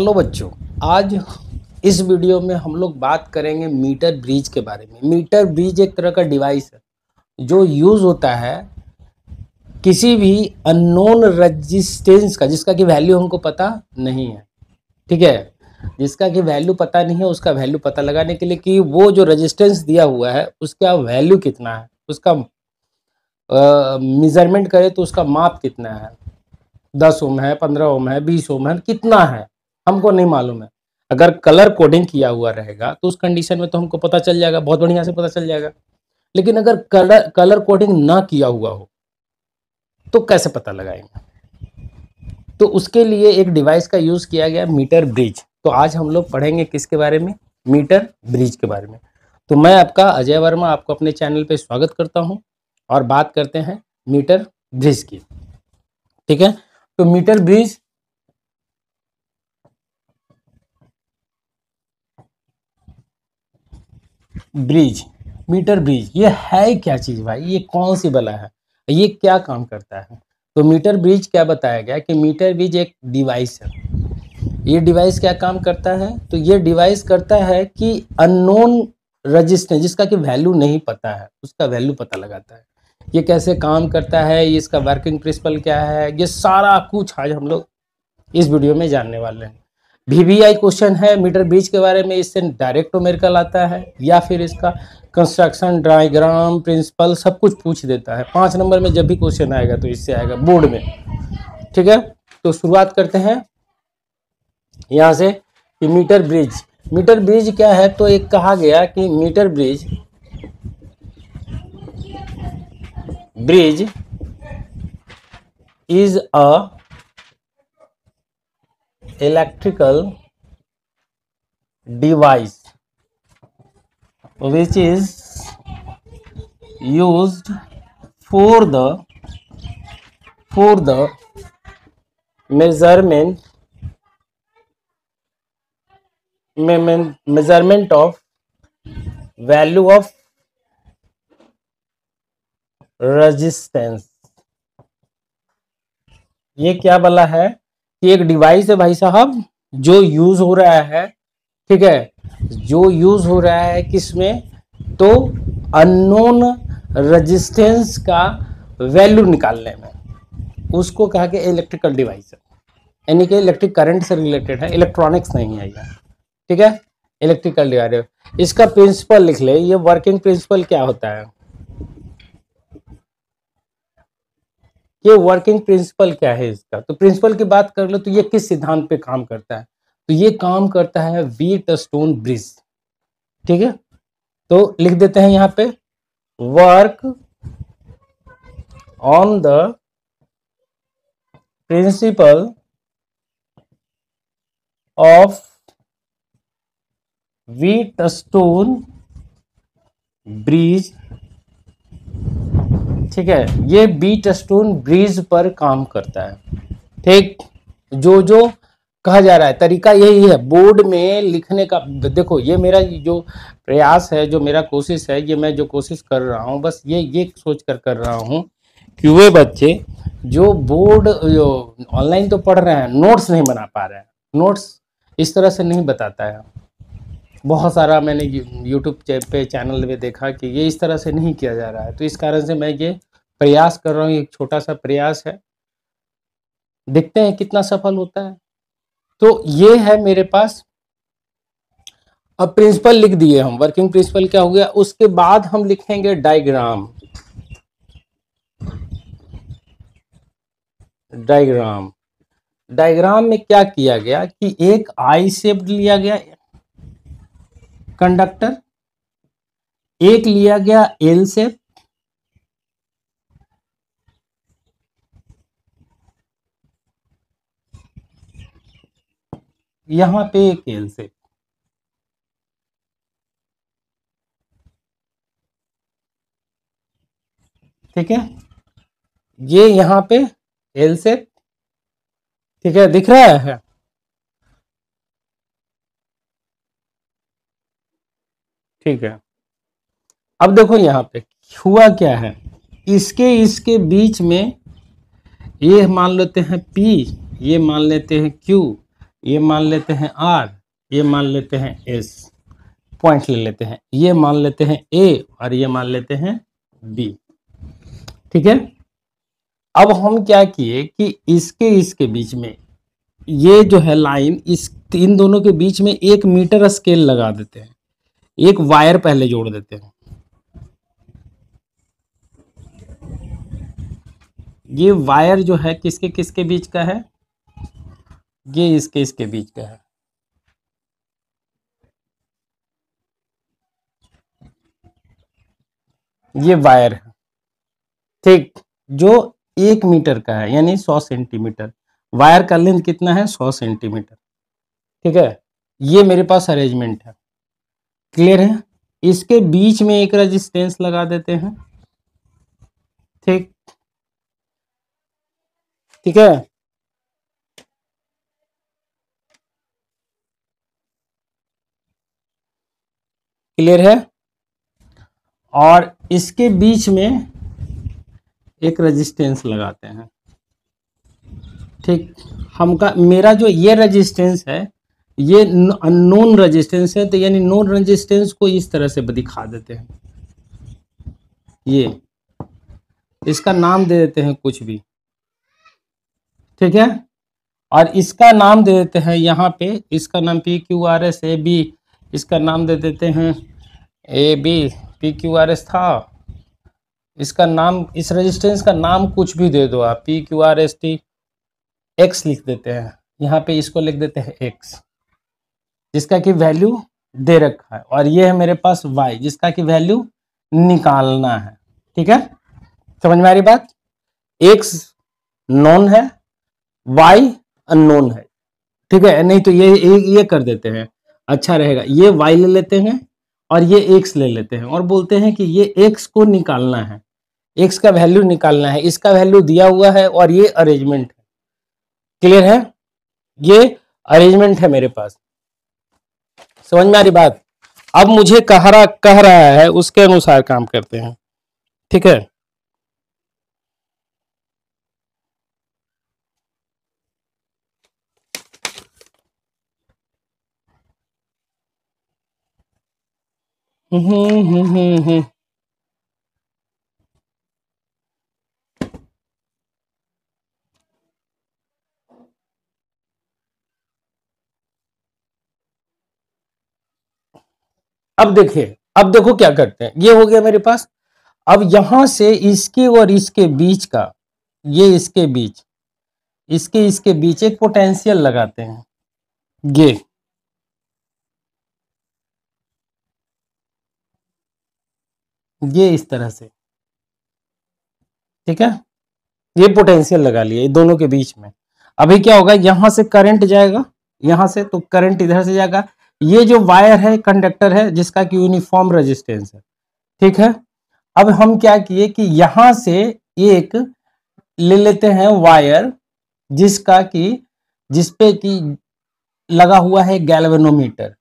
Hello बच्चों, आज इस वीडियो में हम लोग बात करेंगे मीटर ब्रिज के बारे में। मीटर ब्रिज एक तरह का डिवाइस है जो यूज़ होता है किसी भी अननोन रेजिस्टेंस का, जिसका कि वैल्यू हमको पता नहीं है। ठीक है, जिसका कि वैल्यू पता नहीं है उसका वैल्यू पता लगाने के लिए कि वो जो रेजिस्टेंस दिया हुआ है उसका वैल्यू कितना है, उसका मेजरमेंट करे तो उसका माप कितना है, 10 ओम है, 15 ओम है, 20 ओम है, कितना है हमको नहीं मालूम है। अगर कलर कोडिंग किया हुआ रहेगा तो उस कंडीशन में तो हमको पता चल जाएगा, बहुत बढ़िया से पता चल जाएगा। लेकिन अगर कलर कोडिंग ना किया हुआ हो तो कैसे पता लगाएंगे? तो उसके लिए एक डिवाइस का यूज किया गया, मीटर ब्रिज। तो आज हम लोग पढ़ेंगे किसके बारे में? मीटर ब्रिज के बारे में। तो मैं आपका अजय वर्मा आपको अपने चैनल पे स्वागत करता हूं और बात करते हैं मीटर ब्रिज की। ठीक है, तो मीटर ब्रिज मीटर ब्रिज ये है क्या चीज भाई? ये कौन सी बला है? ये क्या काम करता है? तो मीटर ब्रिज क्या बताया गया कि मीटर ब्रिज एक डिवाइस है। ये डिवाइस क्या काम करता है? तो ये डिवाइस करता है कि अननोन रजिस्टेंस, जिसका कि वैल्यू नहीं पता है, उसका वैल्यू पता लगाता है। ये कैसे काम करता है, ये इसका वर्किंग प्रिंसिपल क्या है, ये सारा कुछ आज हम लोग इस वीडियो में जानने वाले हैं। VVI क्वेश्चन है मीटर ब्रिज के बारे में, इससे डायरेक्ट न्यूमेरिकल आता है या फिर इसका कंस्ट्रक्शन, डायग्राम, प्रिंसिपल सब कुछ पूछ देता है। 5 नंबर में जब भी क्वेश्चन आएगा तो इससे आएगा बोर्ड में। ठीक है, तो शुरुआत करते हैं यहाँ से कि मीटर ब्रिज क्या है। तो एक कहा गया कि metre bridge is a electrical device which is used for the measurement of value of resistance। ये क्या वाला है कि एक डिवाइस है भाई साहब जो यूज हो रहा है। ठीक है, जो यूज हो रहा है किसमें? तो अननोन रेजिस्टेंस का वैल्यू निकालने में, उसको कहा कि इलेक्ट्रिकल डिवाइस है, यानी कि इलेक्ट्रिक करंट से रिलेटेड है, इलेक्ट्रॉनिक्स नहीं है ये। ठीक है, इलेक्ट्रिकल डिवाइस। इसका प्रिंसिपल लिख ले, ये वर्किंग प्रिंसिपल क्या होता है, ये वर्किंग प्रिंसिपल क्या है इसका। तो प्रिंसिपल की बात कर लो तो ये किस सिद्धांत पे काम करता है? तो ये काम करता है व्हीटस्टोन ब्रिज। ठीक है, तो लिख देते हैं यहाँ पे, work on the principle of Wheatstone bridge. ठीक है, ये व्हीटस्टोन ब्रिज पर काम करता है। ठीक, जो कहा जा रहा है तरीका यही है बोर्ड में लिखने का। देखो, ये मेरा जो प्रयास है, जो मेरा कोशिश है, ये मैं जो कोशिश कर रहा हूँ, बस ये सोच कर रहा हूँ कि वे बच्चे जो बोर्ड जो ऑनलाइन तो पढ़ रहे हैं, नोट्स नहीं बना पा रहे हैं, नोट्स इस तरह से नहीं बताता है। बहुत सारा मैंने यूट्यूब पे चैनल में देखा कि ये इस तरह से नहीं किया जा रहा है। तो इस कारण से मैं ये प्रयास कर रहा हूँ, एक छोटा सा प्रयास है, देखते हैं कितना सफल होता है। तो ये है मेरे पास। अब प्रिंसिपल लिख दिए हम, वर्किंग प्रिंसिपल क्या हो गया। उसके बाद हम लिखेंगे डायग्राम। डायग्राम में क्या किया गया कि एक आई शेप लिया गया कंडक्टर, एक लिया गया एल शेप, यहां पे एक एल शेप। ठीक है, ये यहां पे एल शेप। ठीक है, दिख रहा है? ठीक है, अब देखो यहाँ पे हुआ क्या है, इसके बीच में ये मान लेते हैं P, ये मान लेते हैं Q, ये मान लेते हैं R, ये मान लेते हैं S, पॉइंट ले लेते हैं, ये मान लेते हैं A और ये मान लेते हैं B। ठीक है, अब हम क्या किए कि इसके बीच में ये जो है लाइन, इस इन दोनों के बीच में 1 मीटर स्केल लगा देते हैं, एक वायर पहले जोड़ देते हैं। ये वायर जो है किसके किसके बीच का है, ये इसके बीच का है। ये वायर है, ठीक, जो 1 मीटर का है, यानी 100 सेंटीमीटर। वायर का लेंथ कितना है, 100 सेंटीमीटर। ठीक है, ये मेरे पास अरेंजमेंट है, क्लियर है। इसके बीच में एक रेजिस्टेंस लगा देते हैं, ठीक, ठीक है। क्लियर है, और इसके बीच में एक रेजिस्टेंस लगाते हैं, ठीक। हमका मेरा जो ये रेजिस्टेंस है ये अननोन रेजिस्टेंस है, तो यानी नोन रेजिस्टेंस को इस तरह से दिखा देते हैं, ये इसका नाम दे देते हैं कुछ भी, ठीक है। और इसका नाम दे देते हैं यहाँ पे, इसका नाम PQRS AB, इसका नाम दे देते हैं AB। PQRS था, इसका नाम, इस रेजिस्टेंस का नाम कुछ भी दे दो आप, PQRST X लिख देते हैं, यहाँ पे इसको लिख देते हैं X, जिसका कि वैल्यू दे रखा है, और ये है मेरे पास Y, जिसका कि वैल्यू निकालना है। ठीक है, समझ में आ रही बात। X नॉन है, Y अननोन है, ठीक है। नहीं तो ये कर देते हैं, अच्छा रहेगा, ये Y ले लेते हैं और ये X ले लेते हैं, और बोलते हैं कि ये X को निकालना है, X का वैल्यू निकालना है, इसका वैल्यू दिया हुआ है, और ये अरेंजमेंट है। क्लियर है, ये अरेंजमेंट है मेरे पास, समझ में आ रही बात। अब मुझे कह रहा है उसके अनुसार काम करते हैं, ठीक है। अब देखिए, अब देखो क्या करते हैं, ये हो गया मेरे पास। अब यहां से इसके और इसके बीच का, ये इसके बीच, इसके बीच एक पोटेंशियल लगाते हैं, ये इस तरह से, ठीक है। ये पोटेंशियल लगा लिया ये दोनों के बीच में। अभी क्या होगा, यहां से करंट जाएगा, यहां से तो करंट इधर से जाएगा। ये जो वायर है कंडक्टर है, जिसका कि यूनिफॉर्म रेजिस्टेंस है, ठीक है। अब हम क्या किए कि यहां से एक ले लेते हैं वायर, जिसका कि जिसपे कि लगा हुआ है गैल्वेनोमीटर,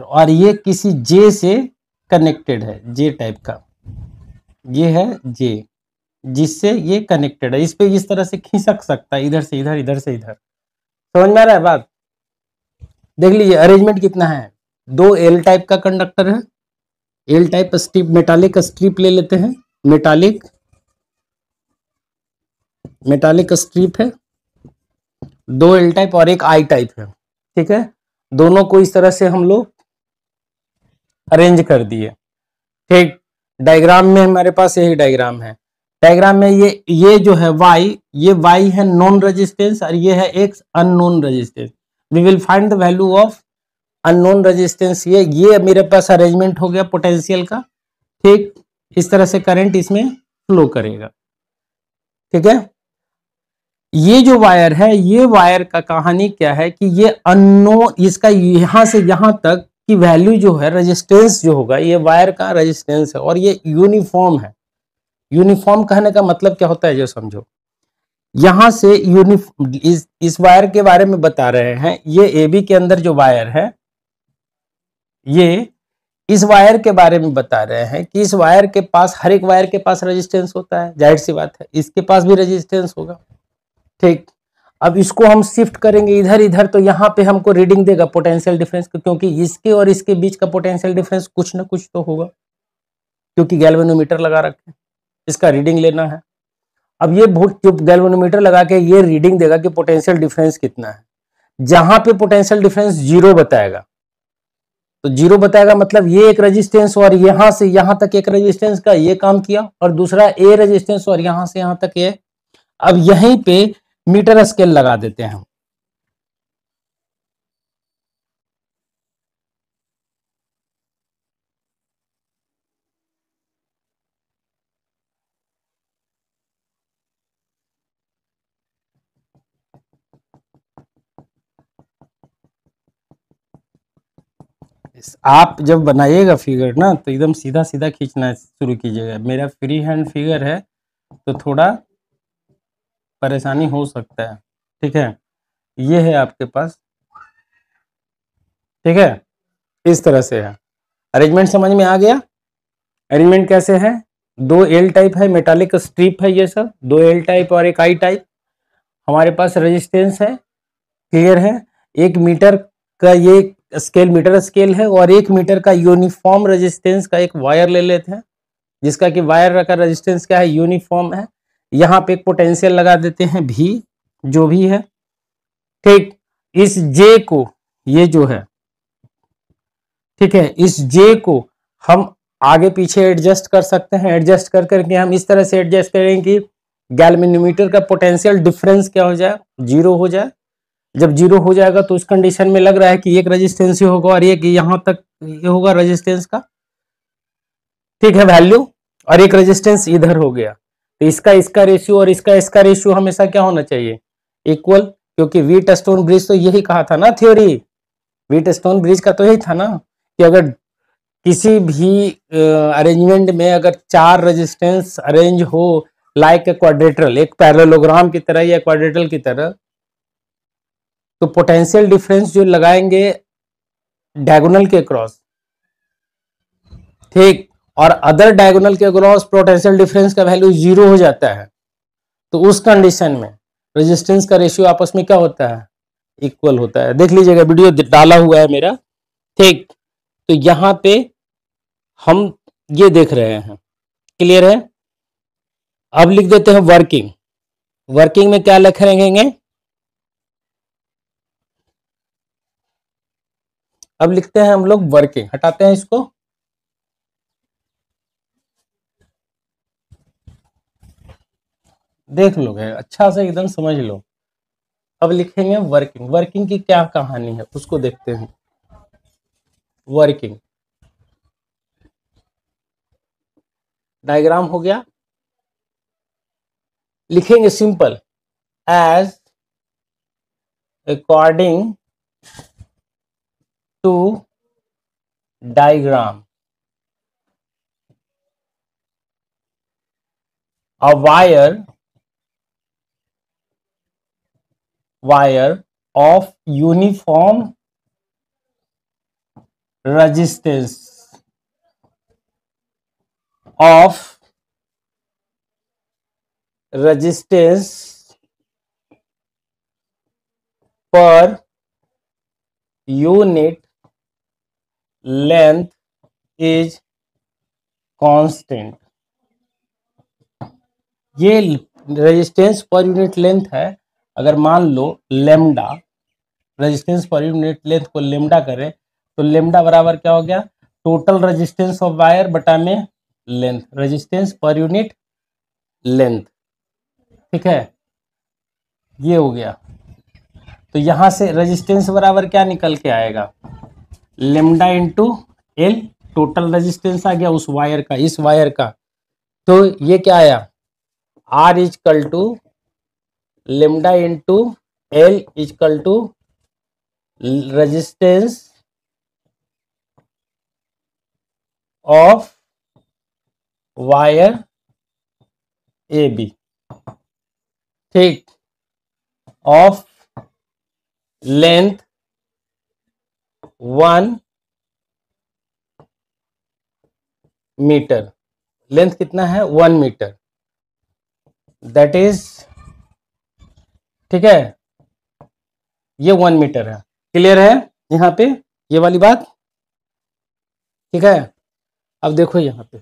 और ये किसी जे से कनेक्टेड है, जे टाइप का, ये है जे, जिससे ये कनेक्टेड है। इस पे इस तरह से खिसक सकता है, इधर से इधर, इधर से इधर। समझ में आ रहा है बात। देख लीजिए अरेंजमेंट कितना है, 2 एल टाइप का कंडक्टर है, L type strip, metallic strip ले लेते हैं, मेटालिक स्ट्रिप है, 2 एल टाइप और एक आई टाइप है, ठीक है। दोनों को इस तरह से हम लोग अरेंज कर दिए, ठीक। डायग्राम में हमारे पास यही डायग्राम है। डायग्राम में ये जो है ये y है नॉन रेजिस्टेंस, और ये है x unknown resistance. We will find the value of unknown resistance. ये मेरे पास अरेंजमेंट हो गया पोटेंशियल का, ठीक। इस तरह से करंट इसमें फ्लो करेगा, ठीक है। ये जो वायर है, ये वायर का कहानी क्या है कि ये अननोन, इसका यहां से यहां तक की वैल्यू जो है, रेजिस्टेंस जो होगा, ये वायर का रेजिस्टेंस है, और ये यूनिफॉर्म है। यूनिफॉर्म कहने का मतलब क्या होता है, जो समझो। यहां से इस वायर के बारे में बता रहे हैं, ये AB के अंदर जो वायर है, ये इस वायर के बारे में बता रहे हैं कि इस वायर के पास, हर एक वायर के पास रेजिस्टेंस होता है, जाहिर सी बात है, इसके पास भी रेजिस्टेंस होगा, ठीक। अब इसको हम शिफ्ट करेंगे इधर इधर, तो यहाँ पे हमको रीडिंग देगा पोटेंशियल डिफरेंस, क्योंकि इसके और इसके बीच का पोटेंशियल डिफरेंस कुछ ना कुछ तो होगा, क्योंकि गैल्वेनोमीटर लगा रखे हैं, इसका रीडिंग लेना है। अब ये जो गैल्वेनोमीटर लगा के ये रीडिंग देगा कि पोटेंशियल डिफरेंस कितना है। जहां पे पोटेंशियल डिफरेंस जीरो बताएगा, तो जीरो बताएगा मतलब ये एक रेजिस्टेंस और यहां से यहां तक एक रेजिस्टेंस का ये काम किया, और दूसरा ए रेजिस्टेंस और यहां से यहां तक ये। अब यहीं पे मीटर स्केल लगा देते हैं हम। आप जब बनाइएगा फिगर ना, तो एकदम सीधा सीधा खींचना शुरू कीजिएगा। मेरा फ्री हैंड फिगर है तो थोड़ा परेशानी हो सकता है, ठीक है। ये है आपके पास, ठीक है, इस तरह से है। अरेंजमेंट समझ में आ गया? अरेंजमेंट कैसे है? दो एल टाइप है, मेटालिक स्ट्रिप है, ये सब दो एल टाइप और एक आई टाइप। हमारे पास रेजिस्टेंस है, क्लियर है। एक मीटर का ये स्केल मीटर स्केल है, और एक मीटर का यूनिफॉर्म रेजिस्टेंस का एक वायर ले लेते हैं, जिसका कि वायर का रेजिस्टेंस क्या है, यूनिफॉर्म है। यहाँ पे एक पोटेंशियल लगा देते हैं भी, जो भी है, ठीक। इस जे को, ये जो है, ठीक है, इस जे को हम आगे पीछे एडजस्ट कर सकते हैं। एडजस्ट कर करके हम इस तरह से एडजस्ट करेंगे कि गैल्वेनोमीटर का पोटेंशियल डिफरेंस क्या हो जाए, जीरो हो जाए। जब जीरो हो जाएगा तो उस कंडीशन में लग रहा है कि एक रेजिस्टेंस ही होगा और एक यहां तक ये होगा रेजिस्टेंस का, ठीक है, वैल्यू, और एक रेजिस्टेंस इधर हो गया। तो इसका इसका रेशियो और इसका रेशियो हमेशा क्या होना चाहिए, इक्वल। क्योंकि व्हीटस्टोन ब्रिज तो यही कहा था ना, थ्योरी व्हीटस्टोन ब्रिज का तो यही था ना, कि अगर किसी भी अरेंजमेंट में अगर चार रेजिस्टेंस अरेंज हो, लाइक ए क्वाड्रेटरल, एक पैरेललोग्राम की तरह या क्वाड्रेटरल की तरह, तो पोटेंशियल डिफरेंस जो लगाएंगे डायगोनल के क्रॉस, ठीक, और अदर डायगोनल के क्रॉस पोटेंशियल डिफरेंस का वैल्यू जीरो हो जाता है, तो उस कंडीशन में रेजिस्टेंस का रेशियो आपस में क्या होता है, इक्वल होता है। देख लीजिएगा, वीडियो डाला हुआ है मेरा, ठीक। तो यहां पे हम ये देख रहे हैं, क्लियर है। अब लिख देते हैं वर्किंग। वर्किंग में क्या लिख रहेंगे, अब लिखते हैं हम लोग वर्किंग, हटाते हैं इसको। देख लो है, अच्छा से एकदम समझ लो। अब लिखेंगे वर्किंग। वर्किंग की क्या कहानी है उसको देखते हैं। वर्किंग डायग्राम हो गया, लिखेंगे simple, as according to diagram a wire of uniform resistance per unit length is constant। ये रेजिस्टेंस पर यूनिट लेंथ है। अगर मान लो lambda, resistance per unit length को लेमडा करें, तो लेमडा बराबर क्या हो गया, टोटल रेजिस्टेंस ऑफ वायर बटा में length, resistance per unit length, ठीक है, ये हो गया। तो यहां से रेजिस्टेंस बराबर क्या निकल के आएगा, lambda into L, total resistance आ गया उस वायर का, इस वायर का। तो ये क्या आया, R equal to lambda into L equal to resistance of wire A B, ठीक, ऑफ लेंथ 1 मीटर। लेंथ कितना है, 1 मीटर, दैट इज, ठीक है, ये 1 मीटर है। क्लियर है यहाँ पे ये वाली बात? ठीक है। अब देखो यहाँ पे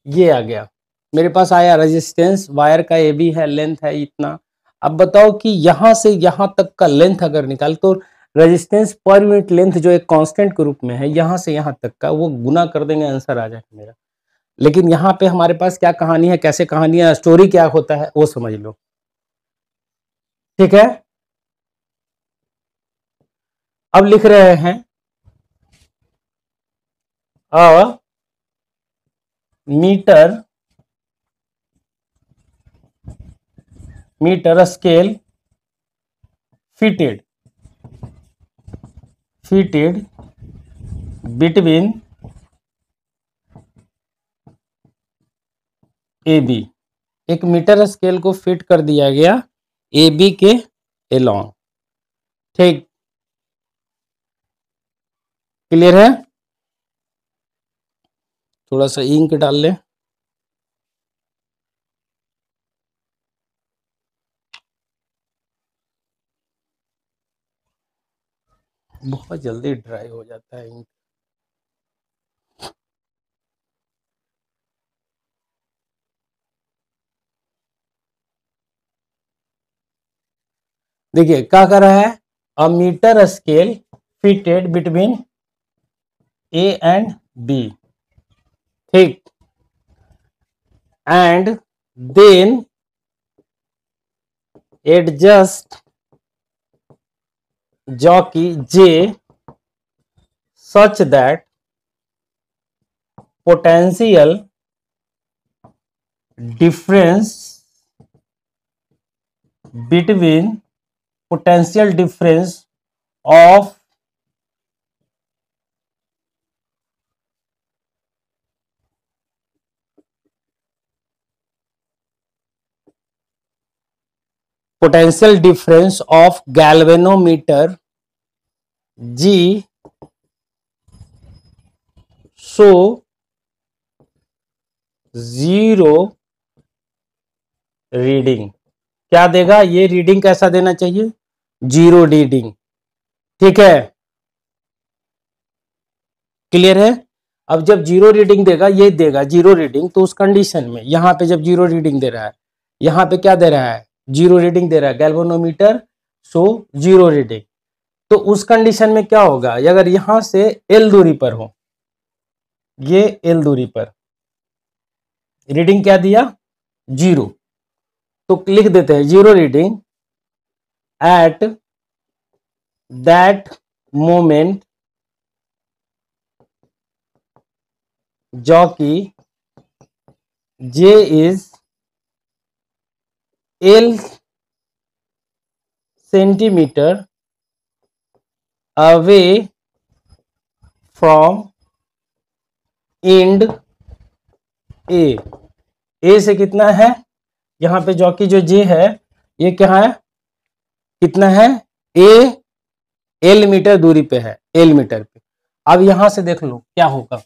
ये आ गया, मेरे पास आया रेजिस्टेंस, वायर का ए बी है, लेंथ है इतना। अब बताओ कि यहाँ से यहाँ तक का लेंथ अगर निकाल तो रेजिस्टेंस पर यूनिट लेंथ जो एक कांस्टेंट के रूप में है, यहाँ से यहाँ तक का वो गुना कर देंगे, आंसर आ जाएगा मेरा। लेकिन यहाँ पे हमारे पास क्या कहानी है, कैसे कहानी है, स्टोरी क्या होता है वो समझ लो। ठीक है। अब लिख रहे हैं a metre scale fitted between A B. एक मीटर स्केल को फिट कर दिया गया ए बी के एलॉन्ग। ठीक, क्लियर है? थोड़ा सा इंक डाल ले। बहुत जल्दी ड्राई हो जाता है इंक। देखिए क्या कर रहा है, a metre scale fitted between A and B. ठीक, and then adjust jockey J such that potential difference of potential difference of galvanometer G show zero reading. क्या देगा ये रीडिंग, कैसा देना चाहिए, जीरो रीडिंग। ठीक है, क्लियर है? अब जब जीरो रीडिंग देगा, ये देगा जीरो रीडिंग, तो उस कंडीशन में यहां पे जब जीरो रीडिंग दे रहा है, यहां पे क्या दे रहा है, जीरो रीडिंग दे रहा है, गैल्वेनोमीटर शो जीरो रीडिंग। तो उस कंडीशन में क्या होगा, अगर यहां से एल दूरी पर हो, ये एल दूरी पर रीडिंग क्या दिया, जीरो, तो लिख देते हैं zero reading at that moment jockey J is L centimeter away from end A। A से कितना है, यहाँ पे जॉकी जो J है ये क्या है, कितना है, A L मीटर दूरी पे है, L मीटर पे। अब यहां से देख लो क्या होगा,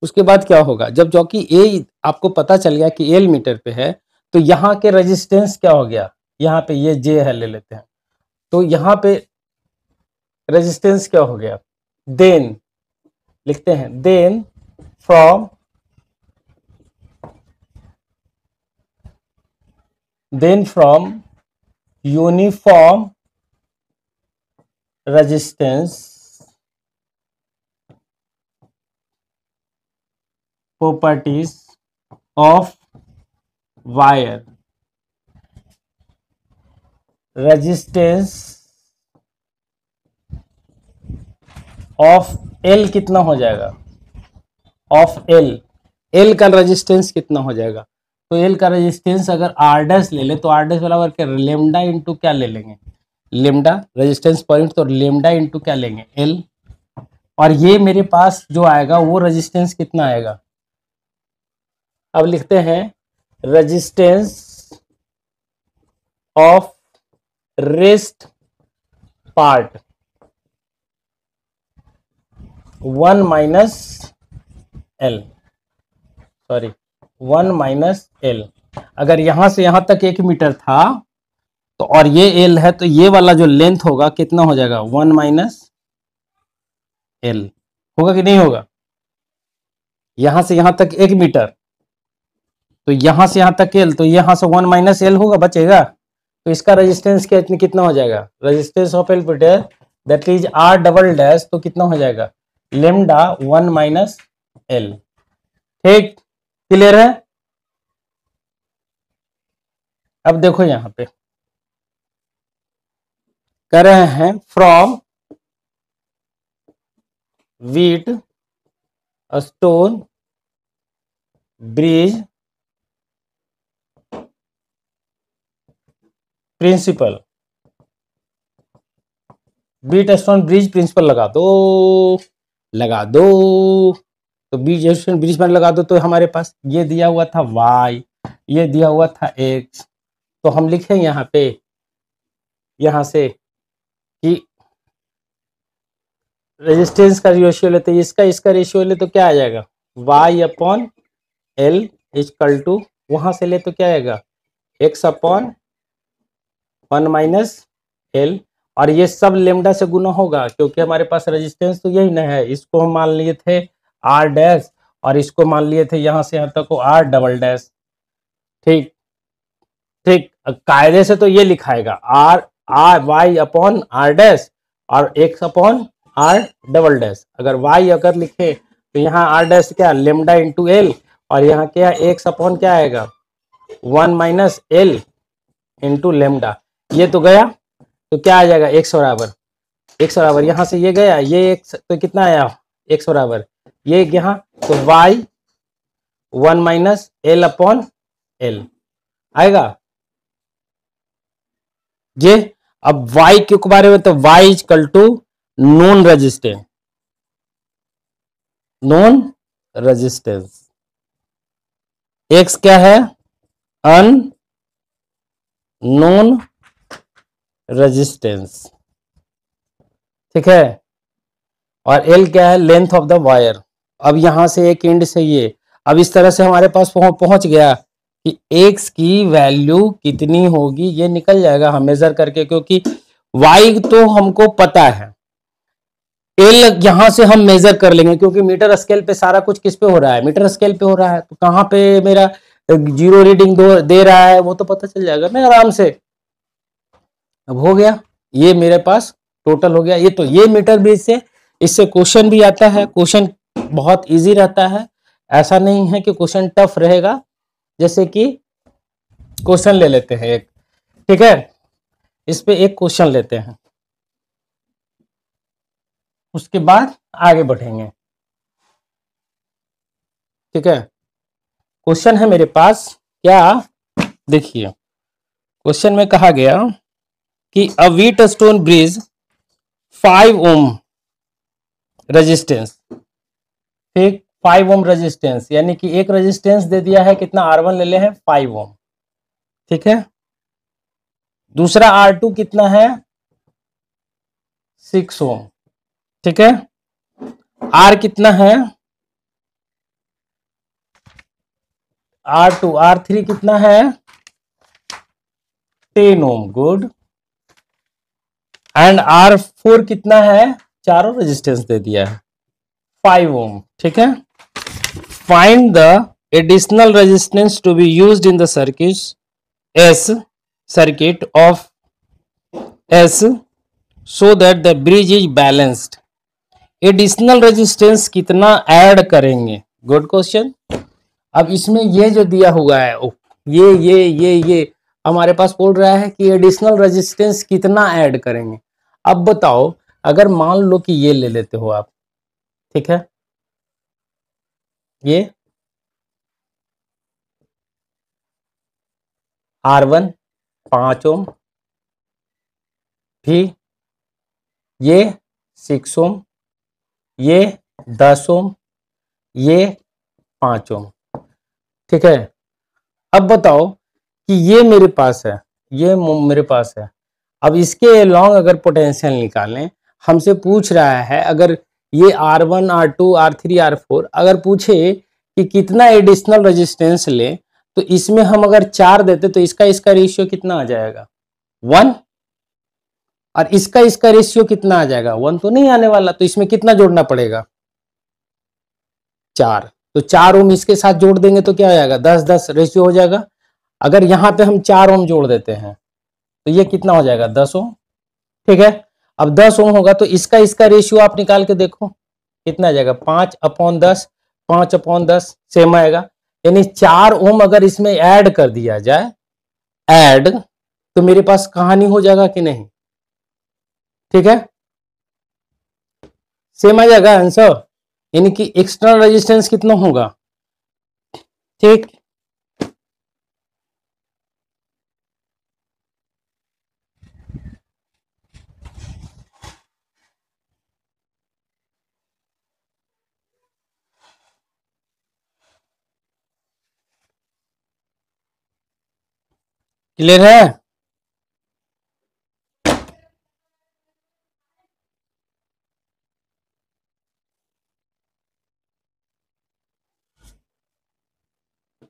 उसके बाद क्या होगा, जब जॉकी ए आपको पता चल गया कि एल मीटर पे है, तो यहाँ के रेजिस्टेंस क्या हो गया, यहाँ पे ये जे है ले लेते हैं, तो यहाँ पे रेजिस्टेंस क्या हो गया, देन लिखते हैं, then from uniform resistance properties of wire, resistance of L कितना हो जाएगा, ऑफ एल, एल का रेजिस्टेंस कितना हो जाएगा, तो एल का रेजिस्टेंस अगर आर डैश ले ले तो आर डैश वाला वर्ग क्या, लेमडा इंटू क्या ले लेंगे, लेमडा रेजिस्टेंस पर यूनिट, तो लेमडा इंटू क्या लेंगे, एल। और ये मेरे पास जो आएगा वो रेजिस्टेंस कितना आएगा, अब लिखते हैं resistance of rest part 1 minus L, sorry 1 minus L. अगर यहां से यहां तक 1 मीटर था तो, और ये एल है, तो ये वाला जो लेंथ होगा कितना हो जाएगा, 1 माइनस एल। होगा कि नहीं होगा? यहां से यहां तक 1 मीटर, तो यहां से यहां तक एल, तो यहां से 1 माइनस एल होगा, बचेगा। तो इसका रेजिस्टेंस कितना हो जाएगा, रेजिस्टेंस ऑफ एल्पिटर that is R double dash, तो कितना हो जाएगा, लेमडा 1 माइनस एल। ठीक, क्लियर है? अब देखो यहां पे कह रहे हैं from Wheatstone bridge principle, Wheatstone bridge principle लगा दो, लगा दो। तो बीट स्टोन ब्रिज पर लगा दो, तो हमारे पास ये दिया हुआ था y, ये दिया हुआ था x। तो हम लिखें यहाँ पे, यहाँ से कि रेजिस्टेंस का रेशियो लेते, इसका रेशियो ले तो क्या आ जाएगा, y upon L equal to, वहां से ले तो क्या आएगा, x अपॉन 1 माइनस एल, और ये सब लेमडा से गुना होगा, क्योंकि हमारे पास रेजिस्टेंस तो यही ना है। इसको हम मान लिए थे आर डैश, और इसको मान लिए थे यहां से यहां तक को आर डबल डैश। ठीक ठीक, कायदे से तो ये लिखाएगा R R Y upon R dash और X upon R double dash. अगर वाई अगर लिखे तो यहाँ आर डैश क्या, लेमडा इंटू एल, और यहाँ क्या एक्स अपॉन क्या आएगा, 1 माइनस एल इंटू लेमडा। ये तो गया, तो क्या आ जाएगा, एक्स बराबर यहाँ से ये गया, ये एक्स तो कितना आया, एक्स बराबर ये यहाँ, तो Y 1 minus L upon L आएगा ये। अब y के बारे में, तो y equal to known resistance, x क्या है, अन नॉन रेजिस्टेंस, ठीक है, और L क्या है, लेंथ ऑफ द वायर। अब यहां से एक एंड से ये, अब इस तरह से हमारे पास पहुंच गया कि x की वैल्यू कितनी होगी, ये निकल जाएगा हम मेजर करके, क्योंकि y तो हमको पता है, L यहां से हम मेजर कर लेंगे, क्योंकि मीटर स्केल पे सारा कुछ किस पे हो रहा है, मीटर स्केल पे हो रहा है। तो कहां पे मेरा जीरो रीडिंग दे रहा है वो तो पता चल जाएगा ना आराम से। अब हो गया, ये मेरे पास टोटल हो गया। ये तो ये मीटर ब्रिज से, इससे क्वेश्चन भी आता है, क्वेश्चन बहुत इजी रहता है, ऐसा नहीं है कि क्वेश्चन टफ रहेगा। जैसे कि क्वेश्चन ले लेते हैं एक, ठीक है, इस पे एक क्वेश्चन लेते हैं, उसके बाद आगे बढ़ेंगे, ठीक है। क्वेश्चन है मेरे पास, क्या देखिए, क्वेश्चन में कहा गया कि a Wheatstone bridge 5 ohm resistance, ठीक 5 ओम रेजिस्टेंस, यानी कि एक रेजिस्टेंस दे दिया है कितना, R1 ले ले हैं 5 ओम, ठीक है। दूसरा R2 कितना है, 6 ओम, ठीक है। R कितना है, R2, R3 कितना है, 10 ओम, गुड। एंड R4 कितना है, चारों रेजिस्टेंस दे दिया है 5 ओम, ठीक है। Find the additional resistance to be used in the circuit of S so that the bridge is balanced। Additional resistance कितना ऐड करेंगे, गुड क्वेश्चन। अब इसमें ये जो दिया हुआ है, ये हमारे पास बोल रहा है कि एडिशनल रेजिस्टेंस कितना ऐड करेंगे। अब बताओ, अगर मान लो कि ये ले लेते हो आप, ठीक है, ये R1 5 ओम, भी ये 6 ओम, ये 10 ओम, ये 5 ओम, ठीक है। अब बताओ कि ये मेरे पास है, ये मेरे पास है। अब इसके लॉन्ग अगर पोटेंशियल निकालें, हमसे पूछ रहा है अगर ये R1 R2 R3 R4 अगर पूछे कि कितना एडिशनल रेजिस्टेंस ले, तो इसमें हम अगर 4 देते तो इसका रेशियो कितना आ जाएगा 1, और इसका रेशियो कितना आ जाएगा 1 तो नहीं आने वाला, तो इसमें कितना जोड़ना पड़ेगा 4। तो 4 ओम इसके साथ जोड़ देंगे तो क्या हो जाएगा 10-10 रेशियो हो जाएगा। अगर यहां पे हम 4 ओम जोड़ देते हैं तो ये कितना हो जाएगा 10 ओम। ठीक है, अब 10 ओम होगा तो इसका रेशियो आप निकाल के देखो कितना आ जाएगा 5/10, 5/10 सेम आएगा। यानी 4 ओम अगर इसमें ऐड कर दिया जाए, ऐड, तो मेरे पास कहानी हो जाएगा कि नहीं। ठीक है, सेम आ जाएगा आंसर, यानी कि एक्सटर्नल रेजिस्टेंस कितना होगा। ठीक, क्लियर है।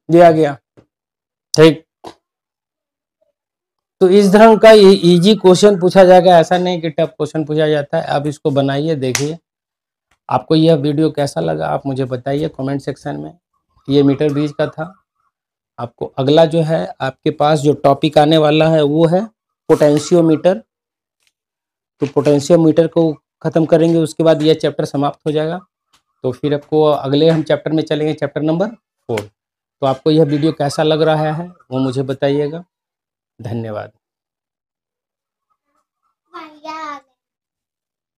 दिया गया। ठीक, तो इस तरह का इजी क्वेश्चन पूछा जाएगा, ऐसा नहीं कि टफ क्वेश्चन पूछा जाता है। आप इसको बनाइए, देखिए आपको यह वीडियो कैसा लगा आप मुझे बताइए कमेंट सेक्शन में। ये मीटर ब्रिज का था। आपको अगला जो है आपके पास जो टॉपिक आने वाला है वो है पोटेंशियोमीटर। तो पोटेंशियोमीटर को खत्म करेंगे, उसके बाद यह चैप्टर समाप्त हो जाएगा। तो फिर आपको अगले हम चैप्टर में चलेंगे, चैप्टर नंबर 4। तो आपको यह वीडियो कैसा लग रहा है वो मुझे बताइएगा। धन्यवाद।